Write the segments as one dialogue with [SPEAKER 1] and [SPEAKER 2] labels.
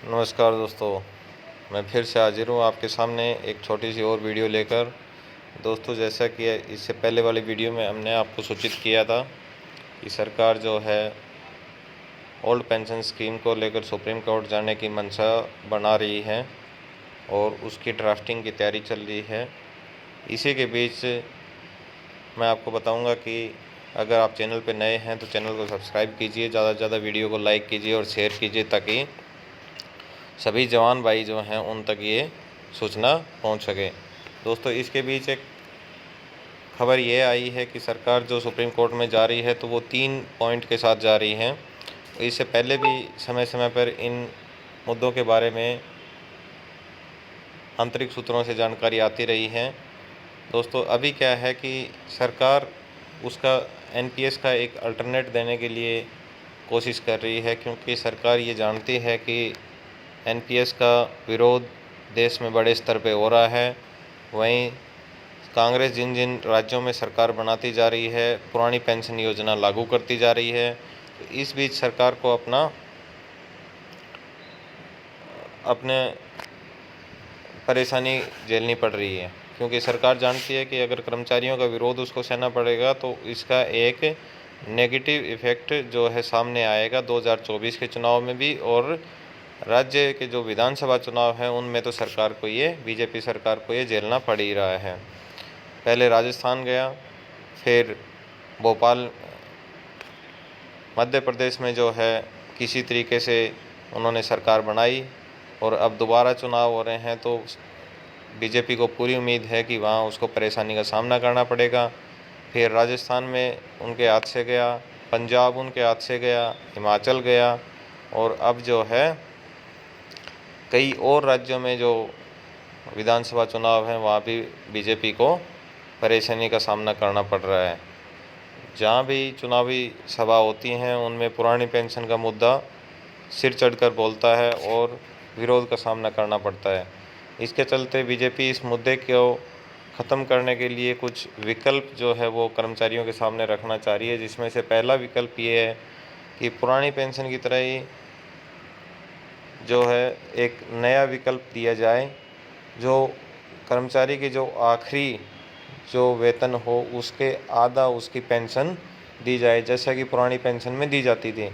[SPEAKER 1] नमस्कार दोस्तों, मैं फिर से हाजिर हूँ आपके सामने एक छोटी सी और वीडियो लेकर। दोस्तों, जैसा कि इससे पहले वाली वीडियो में हमने आपको सूचित किया था कि सरकार जो है ओल्ड पेंशन स्कीम को लेकर सुप्रीम कोर्ट जाने की मंशा बना रही है और उसकी ड्राफ्टिंग की तैयारी चल रही है। इसी के बीच मैं आपको बताऊंगा कि अगर आप चैनल पर नए हैं तो चैनल को सब्सक्राइब कीजिए, ज़्यादा से ज़्यादा वीडियो को लाइक कीजिए और शेयर कीजिए ताकि सभी जवान भाई जो हैं उन तक ये सूचना पहुंच सके। दोस्तों, इसके बीच एक खबर ये आई है कि सरकार जो सुप्रीम कोर्ट में जा रही है तो वो 3 पॉइंट के साथ जा रही है। इससे पहले भी समय समय पर इन मुद्दों के बारे में आंतरिक सूत्रों से जानकारी आती रही है। दोस्तों, अभी क्या है कि सरकार उसका एनपीएस का एक अल्टरनेट देने के लिए कोशिश कर रही है, क्योंकि सरकार ये जानती है कि एनपीएस का विरोध देश में बड़े स्तर पे हो रहा है। वहीं कांग्रेस जिन जिन राज्यों में सरकार बनाती जा रही है, पुरानी पेंशन योजना लागू करती जा रही है। तो इस बीच सरकार को अपने परेशानी झेलनी पड़ रही है, क्योंकि सरकार जानती है कि अगर कर्मचारियों का विरोध उसको सहना पड़ेगा तो इसका एक नेगेटिव इफ़ेक्ट जो है सामने आएगा 2024 के चुनाव में भी, और राज्य के जो विधानसभा चुनाव हैं उनमें तो सरकार को बीजेपी सरकार को झेलना पड़ ही रहा है। पहले राजस्थान गया, फिर भोपाल मध्य प्रदेश में जो है किसी तरीके से उन्होंने सरकार बनाई, और अब दोबारा चुनाव हो रहे हैं तो बीजेपी को पूरी उम्मीद है कि वहाँ उसको परेशानी का सामना करना पड़ेगा। फिर राजस्थान में उनके हाथ से गया, पंजाब उनके हाथ से गया, हिमाचल गया, और अब जो है कई और राज्यों में जो विधानसभा चुनाव हैं वहाँ भी बीजेपी को परेशानी का सामना करना पड़ रहा है। जहाँ भी चुनावी सभा होती हैं उनमें पुरानी पेंशन का मुद्दा सिर चढ़कर बोलता है और विरोध का सामना करना पड़ता है। इसके चलते बीजेपी इस मुद्दे को ख़त्म करने के लिए कुछ विकल्प जो है वो कर्मचारियों के सामने रखना चाह रही है, जिसमें से पहला विकल्प ये है कि पुरानी पेंशन की तरह ही जो है एक नया विकल्प दिया जाए, जो कर्मचारी की जो आखिरी जो वेतन हो उसके आधा उसकी पेंशन दी जाए, जैसा कि पुरानी पेंशन में दी जाती थी।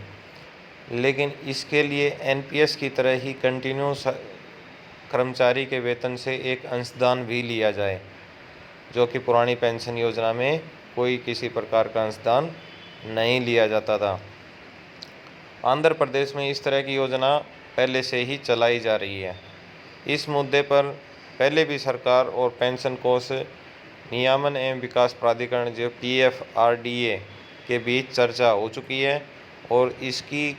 [SPEAKER 1] लेकिन इसके लिए एनपीएस की तरह ही कंटिन्यू कर्मचारी के वेतन से एक अंशदान भी लिया जाए, जो कि पुरानी पेंशन योजना में कोई किसी प्रकार का अंशदान नहीं लिया जाता था। आंध्र प्रदेश में इस तरह की योजना पहले से ही चलाई जा रही है। इस मुद्दे पर पहले भी सरकार और पेंशन कोष नियामन एवं विकास प्राधिकरण जो पीएफआरडीए के बीच चर्चा हो चुकी है, और इसकी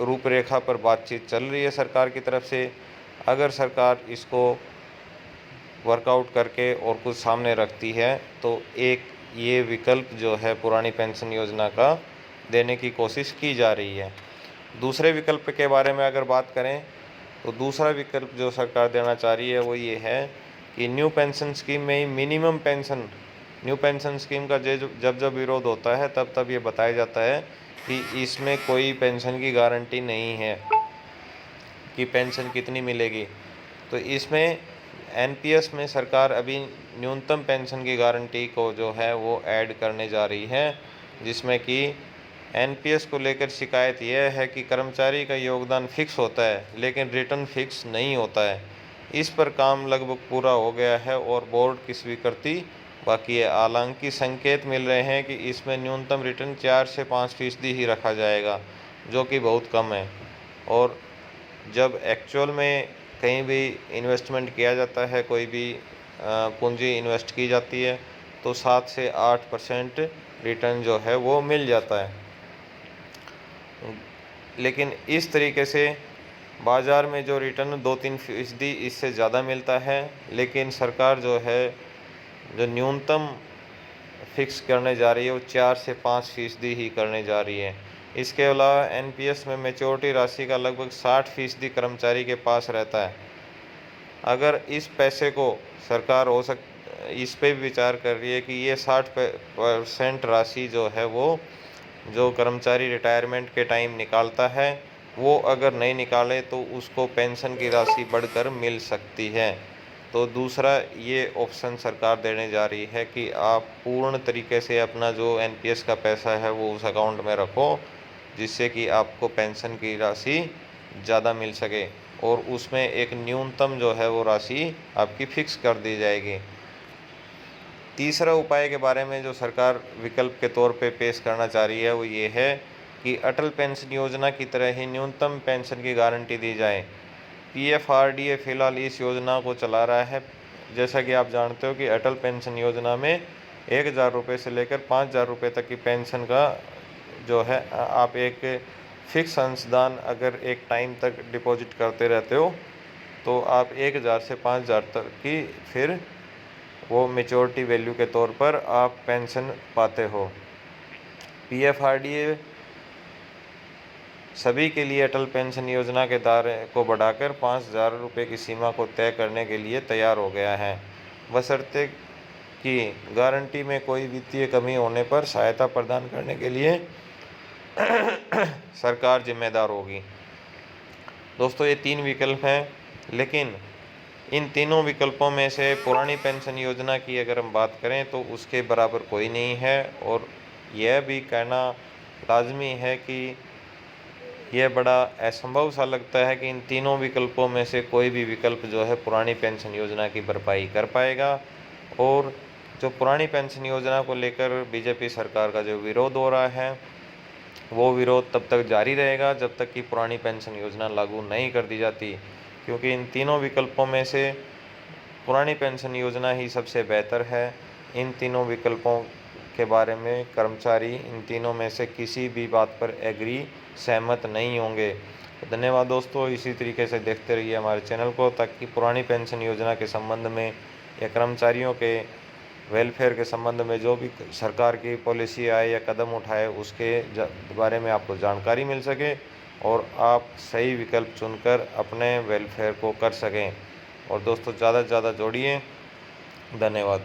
[SPEAKER 1] रूपरेखा पर बातचीत चल रही है सरकार की तरफ से। अगर सरकार इसको वर्कआउट करके और कुछ सामने रखती है तो एक ये विकल्प जो है पुरानी पेंशन योजना का देने की कोशिश की जा रही है। दूसरे विकल्प के बारे में अगर बात करें तो दूसरा विकल्प जो सरकार देना चाह रही है वो ये है कि न्यू पेंशन स्कीम में ही minimum pension, new pension scheme का जब जब विरोध होता है तब तब ये बताया जाता है कि इसमें कोई पेंशन की गारंटी नहीं है कि पेंशन कितनी मिलेगी। तो इसमें एनपीएस में सरकार अभी न्यूनतम पेंशन की गारंटी को जो है वो ऐड करने जा रही है, जिसमें कि एनपीएस को लेकर शिकायत यह है कि कर्मचारी का योगदान फिक्स होता है लेकिन रिटर्न फिक्स नहीं होता है। इस पर काम लगभग पूरा हो गया है और बोर्ड की स्वीकृति बाकी है। हालांकि संकेत मिल रहे हैं कि इसमें न्यूनतम रिटर्न 4 से 5% ही रखा जाएगा, जो कि बहुत कम है। और जब एक्चुअल में कहीं भी इन्वेस्टमेंट किया जाता है, कोई भी पूंजी इन्वेस्ट की जाती है तो 7 से 8% रिटर्न जो है वो मिल जाता है। लेकिन इस तरीके से बाज़ार में जो रिटर्न 2-3% इससे ज़्यादा मिलता है, लेकिन सरकार जो है जो न्यूनतम फिक्स करने जा रही है वो 4 से 5% ही करने जा रही है। इसके अलावा एनपीएस में मैच्योरिटी राशि का लगभग 60% कर्मचारी के पास रहता है। अगर इस पैसे को सरकार इस पे भी विचार कर रही है कि ये 60% राशि जो है वो जो कर्मचारी रिटायरमेंट के टाइम निकालता है वो अगर नहीं निकाले तो उसको पेंशन की राशि बढ़कर मिल सकती है। तो दूसरा ये ऑप्शन सरकार देने जा रही है कि आप पूर्ण तरीके से अपना जो एनपीएस का पैसा है वो उस अकाउंट में रखो, जिससे कि आपको पेंशन की राशि ज़्यादा मिल सके, और उसमें एक न्यूनतम जो है वो राशि आपकी फिक्स कर दी जाएगी। तीसरा उपाय के बारे में जो सरकार विकल्प के तौर पे पेश करना चाह रही है वो ये है कि अटल पेंशन योजना की तरह ही न्यूनतम पेंशन की गारंटी दी जाए। पीएफआरडीए फिलहाल इस योजना को चला रहा है। जैसा कि आप जानते हो कि अटल पेंशन योजना में 1,000 रुपये से लेकर 5,000 रुपये तक की पेंशन का जो है आप एक फिक्स अंशदान अगर एक टाइम तक डिपॉजिट करते रहते हो तो आप 1,000 से 5,000 तक की फिर वो मेच्योरिटी वैल्यू के तौर पर आप पेंशन पाते हो। पीएफआरडीए सभी के लिए अटल पेंशन योजना के दायरे को बढ़ाकर 5,000 रुपये की सीमा को तय करने के लिए तैयार हो गया है, बशर्ते कि गारंटी में कोई वित्तीय कमी होने पर सहायता प्रदान करने के लिए सरकार जिम्मेदार होगी। दोस्तों, ये 3 विकल्प हैं, लेकिन इन तीनों विकल्पों में से पुरानी पेंशन योजना की अगर हम बात करें तो उसके बराबर कोई नहीं है, और यह भी कहना लाजमी है कि यह बड़ा असंभव सा लगता है कि इन तीनों विकल्पों में से कोई भी विकल्प जो है पुरानी पेंशन योजना की भरपाई कर पाएगा। और जो पुरानी पेंशन योजना को लेकर बीजेपी सरकार का जो विरोध हो रहा है वो विरोध तब तक जारी रहेगा जब तक कि पुरानी पेंशन योजना लागू नहीं कर दी जाती, क्योंकि इन तीनों विकल्पों में से पुरानी पेंशन योजना ही सबसे बेहतर है। इन तीनों विकल्पों के बारे में कर्मचारी इन तीनों में से किसी भी बात पर सहमत नहीं होंगे। तो धन्यवाद दोस्तों, इसी तरीके से देखते रहिए हमारे चैनल को, ताकि पुरानी पेंशन योजना के संबंध में या कर्मचारियों के वेलफेयर के संबंध में जो भी सरकार की पॉलिसी आए या कदम उठाए उसके बारे में आपको जानकारी मिल सके और आप सही विकल्प चुनकर अपने वेलफेयर को कर सकें। और दोस्तों, ज़्यादा से ज़्यादा जोड़िए। धन्यवाद।